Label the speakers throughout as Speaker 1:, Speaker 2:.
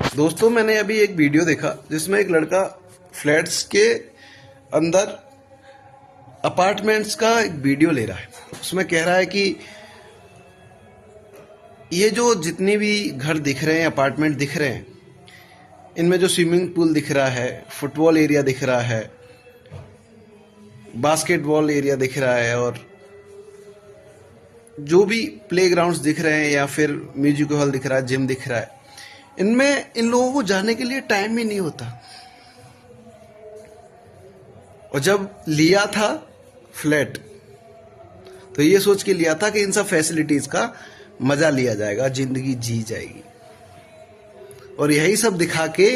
Speaker 1: दोस्तों, मैंने अभी एक वीडियो देखा जिसमें एक लड़का फ्लैट्स के अंदर अपार्टमेंट्स का एक वीडियो ले रहा है। उसमें कह रहा है कि ये जो जितनी भी घर दिख रहे हैं, अपार्टमेंट दिख रहे हैं, इनमें जो स्विमिंग पूल दिख रहा है, फुटबॉल एरिया दिख रहा है, बास्केटबॉल एरिया दिख रहा है और जो भी प्लेग्राउंड्स दिख रहे हैं या फिर म्यूजिक हॉल दिख रहा है, जिम दिख रहा है, इनमें इन लोगों को जाने के लिए टाइम ही नहीं होता। और जब लिया था फ्लैट तो ये सोच के लिया था कि इन सब फैसिलिटीज का मजा लिया जाएगा, जिंदगी जी जाएगी। और यही सब दिखा के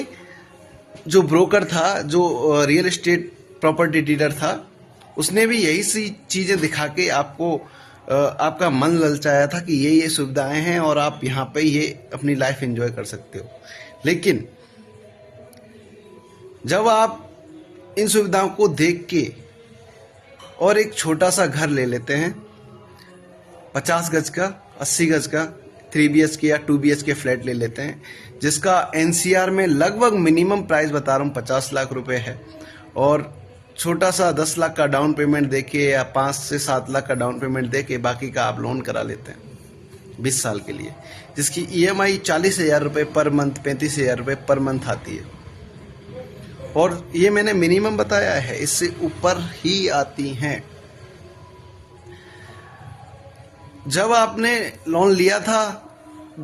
Speaker 1: जो ब्रोकर था, जो रियल एस्टेट प्रॉपर्टी डीलर था, उसने भी यही सी चीजें दिखा के आपको आपका मन ललचाया था कि ये सुविधाएं हैं और आप यहाँ पे ये अपनी लाइफ एंजॉय कर सकते हो। लेकिन जब आप इन सुविधाओं को देख के और एक छोटा सा घर ले लेते हैं, 50 गज का, 80 गज का 3 BHK या 2 BHK फ्लैट ले लेते हैं, जिसका NCR में लगभग मिनिमम प्राइस बता रहा हूँ 50 लाख रुपए है, और छोटा सा 10 लाख का डाउन पेमेंट देके या 5 से 7 लाख का डाउन पेमेंट देके बाकी का आप लोन करा लेते हैं 20 साल के लिए, जिसकी EMI 40,000 रुपये पर मंथ, 35,000 रुपये पर मंथ आती है। और ये मैंने मिनिमम बताया है, इससे ऊपर ही आती हैं। जब आपने लोन लिया था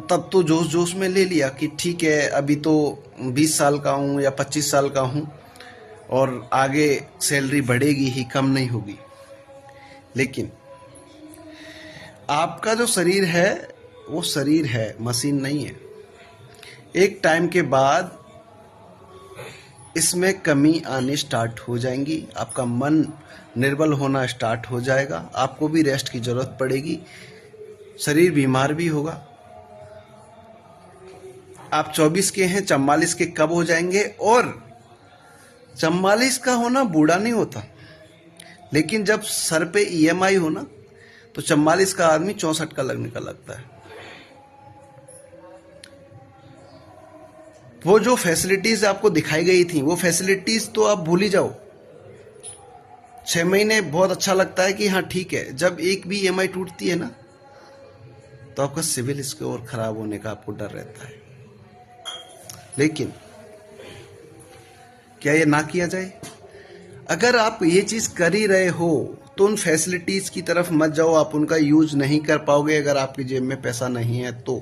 Speaker 1: तब तो जोश जोश में ले लिया कि ठीक है, अभी तो 20 साल का हूँ या 25 साल का हूँ और आगे सैलरी बढ़ेगी ही, कम नहीं होगी। लेकिन आपका जो शरीर है वो शरीर है, मशीन नहीं है। एक टाइम के बाद इसमें कमी आनी स्टार्ट हो जाएंगी, आपका मन निर्बल होना स्टार्ट हो जाएगा, आपको भी रेस्ट की जरूरत पड़ेगी, शरीर बीमार भी होगा। आप 24 के हैं, 44 के कब हो जाएंगे? और 44 का होना बूढ़ा नहीं होता, लेकिन जब सर पे EMI हो ना, तो 44 का आदमी 64 का लगने का लगता है। वो जो फैसिलिटीज आपको दिखाई गई थी, वो फैसिलिटीज तो आप भूल ही जाओ। 6 महीने बहुत अच्छा लगता है कि हाँ ठीक है, जब एक भी EMI टूटती है ना, तो आपका सिविल स्कोर खराब होने का आपको डर रहता है। लेकिन क्या ये ना किया जाए? अगर आप ये चीज कर ही रहे हो तो उन फैसिलिटीज की तरफ मत जाओ, आप उनका यूज नहीं कर पाओगे अगर आपकी जेब में पैसा नहीं है तो।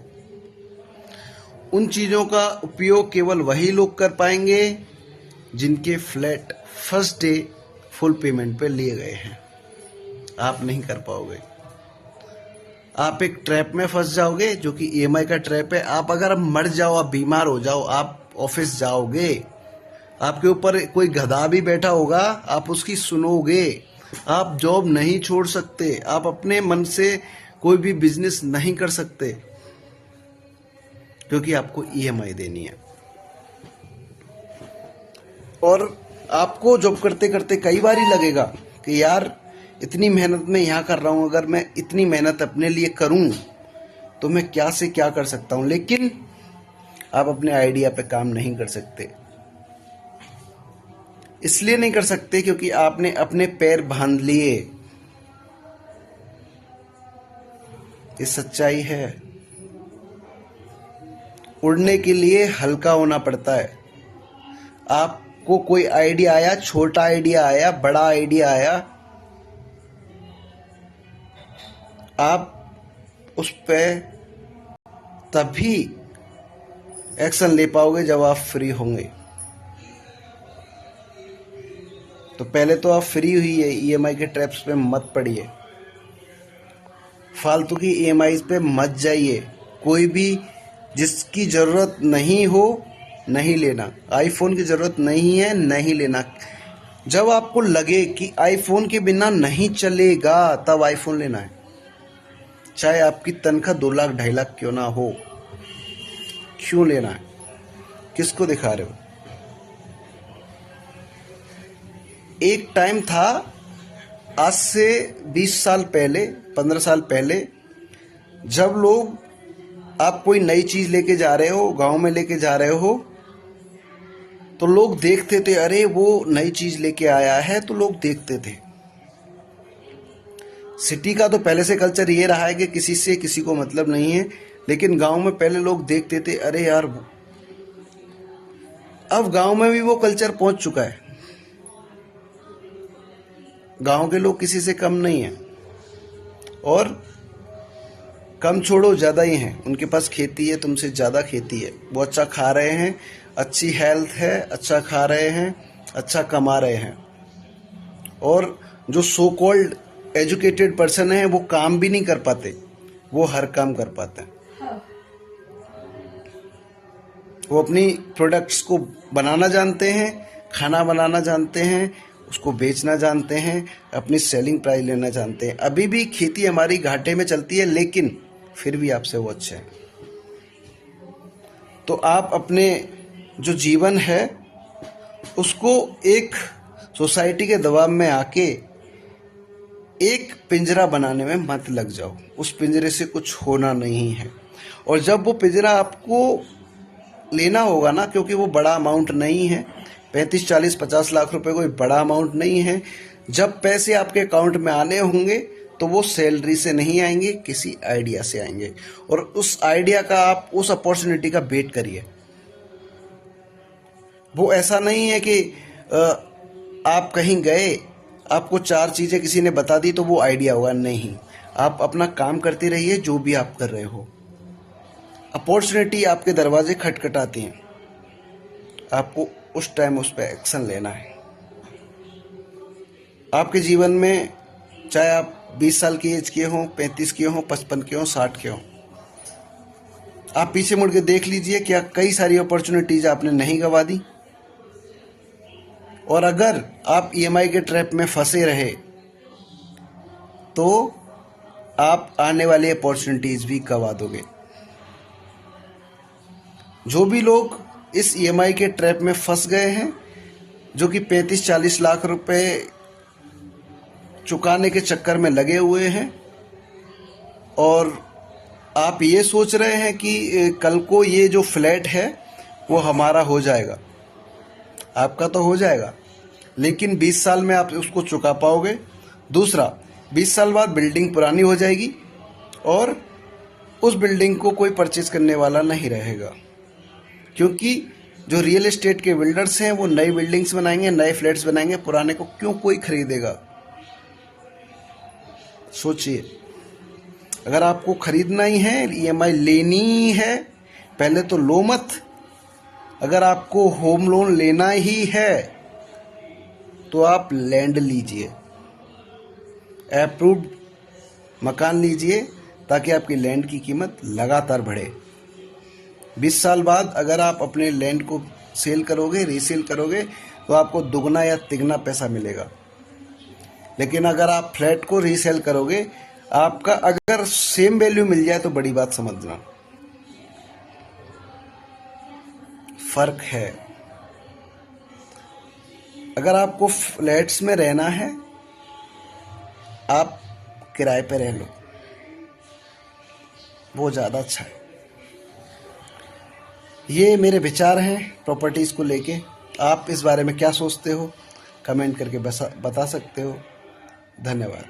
Speaker 1: उन चीजों का उपयोग केवल वही लोग कर पाएंगे जिनके flat first day full payment पे लिए गए हैं। आप नहीं कर पाओगे, आप एक ट्रैप में फंस जाओगे जो कि EMI का ट्रैप है। आप अगर मर जाओ, आप बीमार हो जाओ, आप ऑफिस जाओगे, आपके ऊपर कोई गधा भी बैठा होगा, आप उसकी सुनोगे। आप जॉब नहीं छोड़ सकते, आप अपने मन से कोई भी बिजनेस नहीं कर सकते, क्योंकि आपको EMI देनी है। और आपको जॉब करते करते कई बार ही लगेगा कि यार इतनी मेहनत मैं यहाँ कर रहा हूँ, अगर मैं इतनी मेहनत अपने लिए करूँ तो मैं क्या से क्या कर सकता हूँ। लेकिन आप अपने आइडिया पे काम नहीं कर सकते। इसलिए नहीं कर सकते क्योंकि आपने अपने पैर बांध लिए। ये सच्चाई है। उड़ने के लिए हल्का होना पड़ता है। आपको कोई आइडिया आया, छोटा आइडिया आया, बड़ा आइडिया आया, आप उस पे तभी एक्शन ले पाओगे जब आप फ्री होंगे। तो पहले तो आप फ्री हुई है, EMI के ट्रैप्स पे मत पड़िए, फालतू की EMI पे मत जाइए। कोई भी जिसकी ज़रूरत नहीं हो नहीं लेना। आईफोन की ज़रूरत नहीं है, नहीं लेना। जब आपको लगे कि आईफोन के बिना नहीं चलेगा तब आईफोन लेना है, चाहे आपकी तनख्वाह 2 लाख 2.5 लाख क्यों ना हो। क्यों लेना है? किसको दिखा रहे हो? एक टाइम था, आज से 20 साल पहले, 15 साल पहले, जब लोग आप कोई नई चीज लेके जा रहे हो, गांव में लेके जा रहे हो, तो लोग देखते थे, अरे वो नई चीज लेके आया है, तो लोग देखते थे। सिटी का तो पहले से कल्चर ये रहा है कि किसी से किसी को मतलब नहीं है, लेकिन गांव में पहले लोग देखते थे, अरे यार। अब गांव में भी वो कल्चर पहुंच चुका है। गांव के लोग किसी से कम नहीं है, और कम छोड़ो ज़्यादा ही हैं। उनके पास खेती है, तुमसे ज़्यादा खेती है। वो अच्छा खा रहे हैं, अच्छी हेल्थ है, अच्छा खा रहे हैं, अच्छा कमा रहे हैं। और जो सो कॉल्ड एजुकेटेड पर्सन है, वो काम भी नहीं कर पाते, वो हर काम कर पाते हैं। वो अपनी प्रोडक्ट्स को बनाना जानते हैं, खाना बनाना जानते हैं, उसको बेचना जानते हैं, अपनी सेलिंग प्राइस लेना जानते हैं। अभी भी खेती हमारी घाटे में चलती है, लेकिन फिर भी आपसे वो अच्छे हैं। तो आप अपने जो जीवन है उसको एक सोसाइटी के दबाव में आके एक पिंजरा बनाने में मत लग जाओ। उस पिंजरे से कुछ होना नहीं है। और जब वो पिंजरा आपको लेना होगा ना, क्योंकि वो बड़ा अमाउंट नहीं है, 35, 40, 50 लाख रुपए कोई बड़ा अमाउंट नहीं है। जब पैसे आपके अकाउंट में आने होंगे तो वो सैलरी से नहीं आएंगे, किसी आइडिया से आएंगे। और उस आइडिया का, आप उस अपॉर्चुनिटी का वेट करिए। वो ऐसा नहीं है कि आप कहीं गए, आपको 4 चीजें किसी ने बता दी तो वो आइडिया होगा। नहीं, आप अपना काम करते रहिए, जो भी आप कर रहे हो। अपॉर्चुनिटी आपके दरवाजे खटखटाती हैं, आपको उस टाइम उस पर एक्शन लेना है। आपके जीवन में चाहे आप 20 साल की एज के हों, 35 के हों, 55 के हों, 60 के हों, आप पीछे मुड़ के देख लीजिए, क्या कई सारी अपॉर्चुनिटीज आपने नहीं गंवा दी। और अगर आप ईएमआई के ट्रैप में फंसे रहे तो आप आने वाली अपॉर्चुनिटीज भी गंवा दोगे। जो भी लोग इस ईएमआई के ट्रैप में फंस गए हैं, जो कि 35-40 लाख रुपए चुकाने के चक्कर में लगे हुए हैं, और आप ये सोच रहे हैं कि कल को ये जो फ्लैट है वो हमारा हो जाएगा। आपका तो हो जाएगा, लेकिन 20 साल में आप उसको चुका पाओगे। दूसरा, 20 साल बाद बिल्डिंग पुरानी हो जाएगी और उस बिल्डिंग को कोई परचेज करने वाला नहीं रहेगा, क्योंकि जो रियल एस्टेट के बिल्डर्स हैं वो नई बिल्डिंग्स बनाएंगे, नए फ्लैट्स बनाएंगे। पुराने को क्यों कोई खरीदेगा? सोचिए, अगर आपको खरीदना ही है, ईएमआई लेनी ही है, पहले तो लो मत। अगर आपको होम लोन लेना ही है तो आप लैंड लीजिए, अप्रूव्ड मकान लीजिए, ताकि आपकी लैंड की कीमत लगातार बढ़े। 20 साल बाद अगर आप अपने लैंड को सेल करोगे, रीसेल करोगे, तो आपको दुगना या तिगना पैसा मिलेगा। लेकिन अगर आप फ्लैट को रीसेल करोगे, आपका अगर सेम वैल्यू मिल जाए तो बड़ी बात समझना, फर्क है। अगर आपको फ्लैट्स में रहना है, आप किराए पे रह लो, वो ज़्यादा अच्छा है। ये मेरे विचार हैं प्रॉपर्टीज़ को लेके। आप इस बारे में क्या सोचते हो, कमेंट करके बता सकते हो। धन्यवाद।